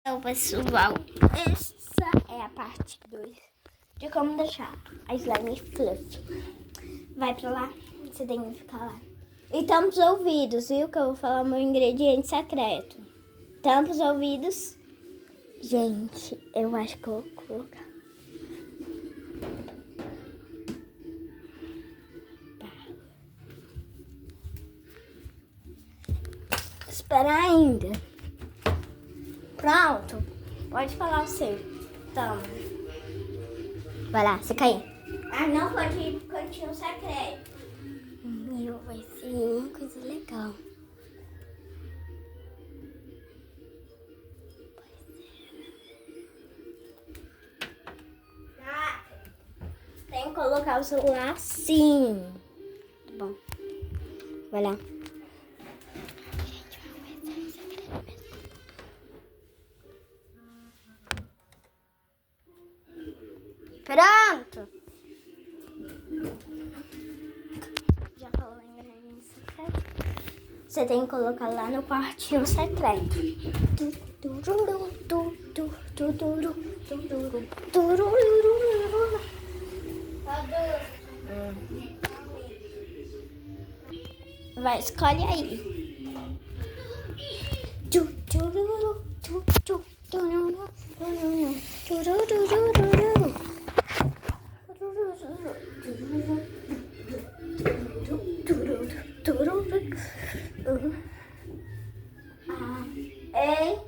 Então, pessoal, essa é a parte 2 de como deixar a slime fluff. Vai pra lá, você tem que ficar lá. E tampa os ouvidos, viu? Que eu vou falar meu ingrediente secreto. Tampa os ouvidos. Gente, eu acho que eu vou colocar. Espera ainda. Pronto. Pode falar o seu. Toma. Vai lá, você caiu. Ah, não pode ir pro cantinho secreto. Meu, vai ser uma coisa legal. Ah, tem que colocar o celular assim. Tá bom. Vai lá. Pronto! Já falou em ingrediente secreto? Você tem que colocar lá no quartinho secreto. Vai, escolhe aí. Ei,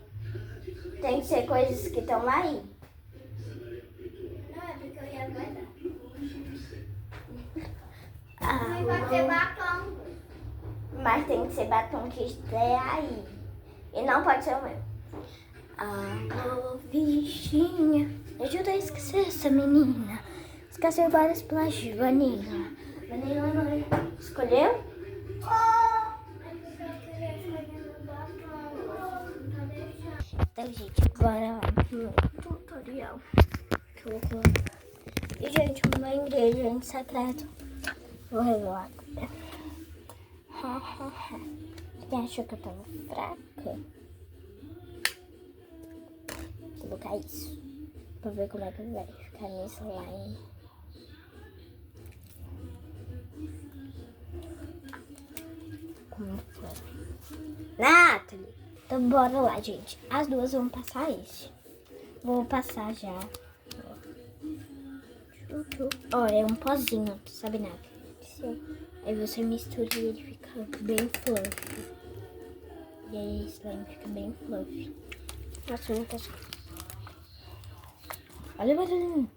tem que ser coisas que estão aí. Não, é porque eu ia guardar. Mas pode ser batom. Mas tem que ser batom que esteja aí. E não pode ser o meu. Alô, bichinha, me ajuda a esquecer essa menina. Esqueceu várias plástico, Vanilla. Vanilla não escolheu? Então, gente, bora lá no tutorial que eu vou colocar. E, gente, o meu ingrediente secreto vou revelar. Quem achou que eu tava fraca? Vou colocar isso pra ver como é que vai ficar nesse slime. Como foi? Nathalie! Então bora lá, gente. As duas vão passar esse. Vou passar já. Ó, é um pozinho, sabe, Nathalie? Aí você mistura e ele fica bem fluffy. E aí esse slime fica bem fluffy. Nossa, não posso. Olha o barulhinho.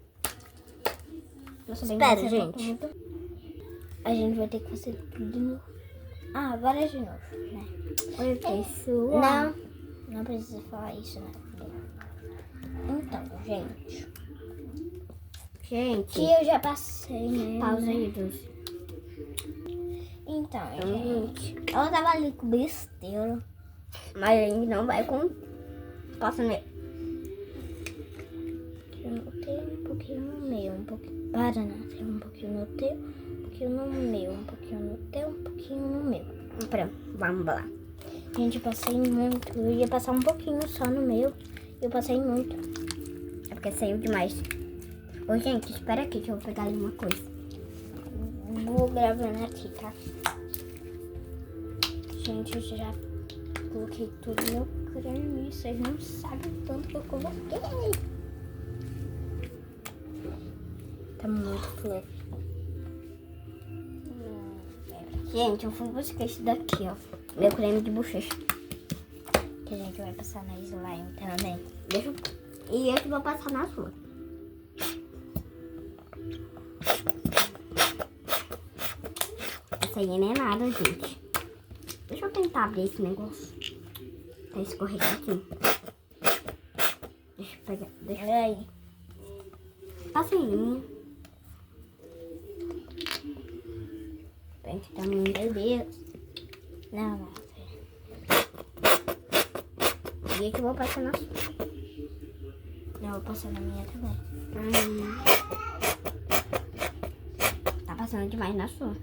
Espera, gente. A gente vai ter que fazer tudo de novo. Ah, agora é de novo, né? Oi, pessoal. Não precisa falar isso, né? Então, gente. Que eu já passei, né? Pausa aí, Dulce. Então, gente. Ela tava ali com besteira. Mas a gente não vai com... Passa nele. Um pouquinho no meu, um pouquinho. Para, Nath. Um pouquinho no teu, um pouquinho no meu, um pouquinho no teu, um pouquinho no meu. Pronto, vamos lá. Gente, eu passei muito. Eu ia passar um pouquinho só no meu. Eu passei muito. É porque saiu demais. Ô, gente, espera aqui que eu vou pegar ali uma coisa. Vou gravando aqui, tá? Gente, eu já coloquei tudo no creme. Vocês não sabem o tanto que eu coloquei. Tá muito fluffy. Gente, eu fui buscar esse daqui, ó. Meu creme de bochecha. Que a gente vai passar na slime também. Deixa eu... E esse eu vou passar na sua. Essa aí não é nada, gente. Deixa eu tentar abrir esse negócio. Tá escorregadinho. Deixa eu pegar. Deixa eu... aí. Passa em mim. Tem que dar meu Deus. Não. E que eu vou passar na sua. Eu vou passar na minha também. Tá passando demais na sua.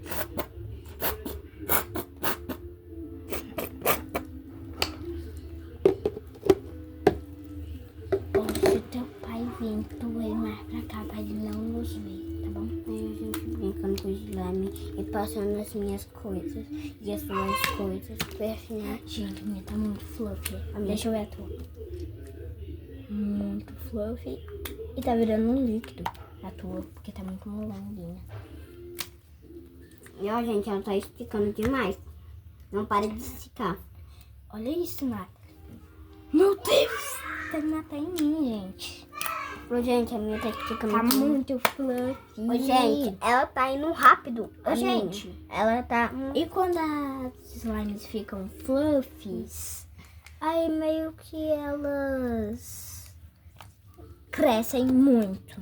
pinto ele mais pra cá pra ele não nos ver, tá bom? Aí a gente brincando com o slime e passando as minhas coisas e as suas coisas. Né? Gente, a minha tá muito fluffy. A minha- Deixa eu ver a tua. Muito fluffy. E tá virando um líquido a tua, porque tá muito molenguinha. E ó, gente, ela tá esticando demais. Não para de esticar. Olha isso, Nathalie. Meu Deus! Tá matar em mim, gente. Ô, gente, a minha tá esticando Tá muito. muito fluffy. Ô, gente, ela tá indo rápido. Ô, gente, ela tá... e quando as slimes ficam fluffies, aí meio que elas crescem muito.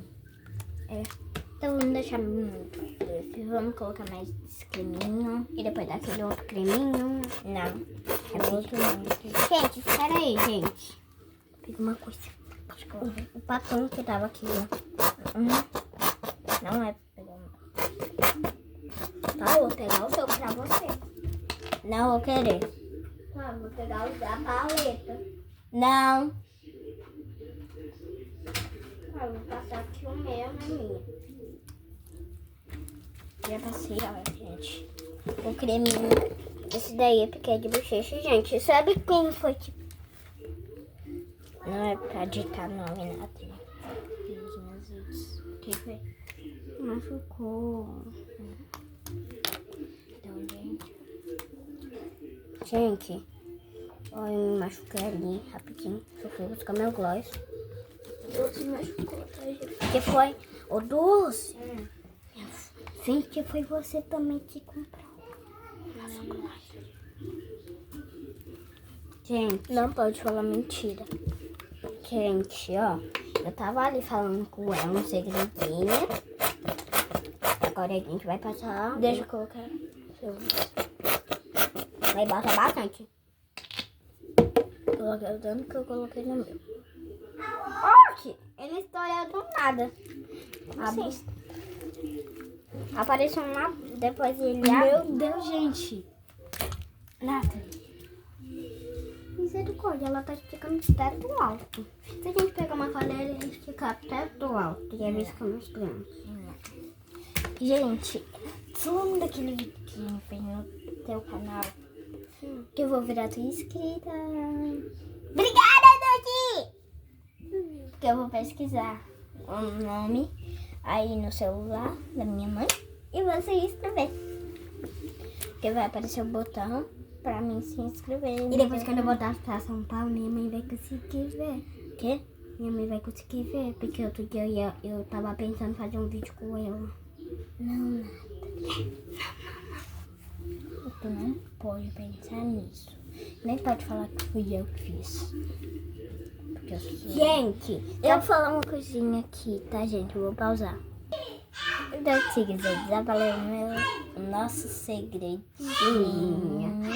Então vamos deixar muito fluffy. Vamos colocar mais esse creminho. E depois daquele outro creminho. Não, é outro não. Gente, espera aí, gente. Fica uma coisa. Pode colocar. O patrão que tava aqui, ó. Não é pegar Tá, eu vou pegar o seu pra você. Não vou querer. Tá, vou pegar o da paleta. Não. Tá, vou passar aqui o meu na minha. Já passei, ó, gente. O creminho. Esse daí é porque é de bochecha, gente. Sabe quem foi que... Não é pra ditar nome, nada. Os meus vídeos. O que foi? machucou? Então, gente. Gente, ó, eu me machuquei ali, rapidinho. Só fui buscar meu gloss. Doce machucou, tá, gente? Que foi? Ô, Doce! Gente, foi você também que comprou. Gente, Não pode falar mentira. gente, ó. Eu tava ali falando com ela um segredinho. Agora a gente vai passar. Deixa eu colocar. Vai botar bastante. Coloquei o tanto que eu coloquei no meu. Oxe, ele estourou do nada. Assim. Apareceu uma... Depois ele Meu Deus, gente. Nathalie. Misericórdia, ela tá esticando de teto alto. Se a gente pegar uma colher e esticar teto alto, e aí fica mais grande. Gente, você lembra daquele vídeo que fez no teu canal? Que eu vou virar tua inscrita. Obrigada, Dudy! Que eu vou pesquisar o nome aí no celular da minha mãe e você inscrever. Que vai aparecer o botão pra mim se inscrever. E depois quando eu voltar pra São Paulo, minha mãe vai conseguir ver. O quê? Minha mãe vai conseguir ver, porque outro dia eu tava pensando em fazer um vídeo com ela. Não, tu não pode pensar nisso. Nem pode falar que fui eu que fiz. Porque eu sou... Gente, Eu vou falar uma coisinha aqui, tá, gente? Eu vou pausar. Então, segredos, já falei o nosso segredinho.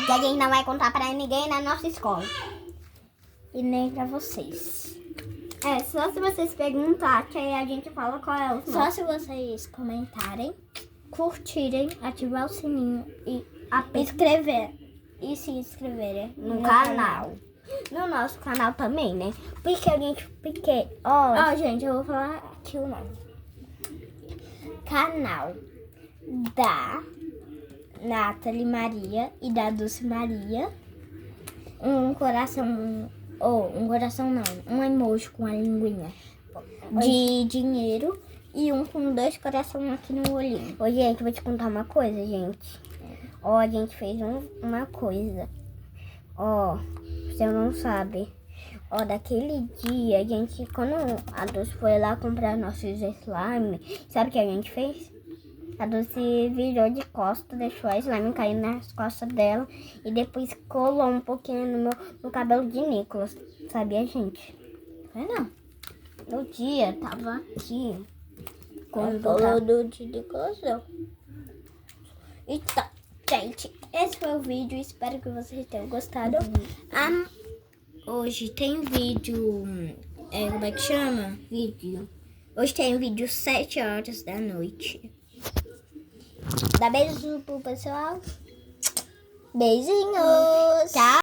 que a gente não vai contar pra ninguém na nossa escola. E nem pra vocês. É, só se vocês perguntarem, que aí a gente fala qual é o Só se vocês comentarem, curtirem, ativar o sininho e inscrever. E se inscreverem no canal. No nosso canal também, né? Porque a gente... Porque, Ó, gente, eu vou falar aqui o nome. Canal da Nathalie Maria e da Dulce Maria. Um coração, um coração não, um emoji com a linguinha de dinheiro e um com 2 corações aqui no olhinho. Ô, gente, vou te contar uma coisa, gente. Ó, a gente fez uma coisa. Ó, você não sabe. Ó, daquele dia, a gente, quando a Dulce foi lá comprar nossos slime, sabe o que a gente fez? A Dulce virou de costas, deixou a slime cair nas costas dela e depois colou um pouquinho no cabelo de Nicolas. Sabia, gente? Não. No dia, tava aqui. Quando falou do Nicolas, não. Então, gente, esse foi o vídeo. Espero que vocês tenham gostado. Hoje tem vídeo. Como é que chama? Vídeo. Hoje tem vídeo 7 horas da noite. Dá beijos pro pessoal. Beijinhos. Tchau.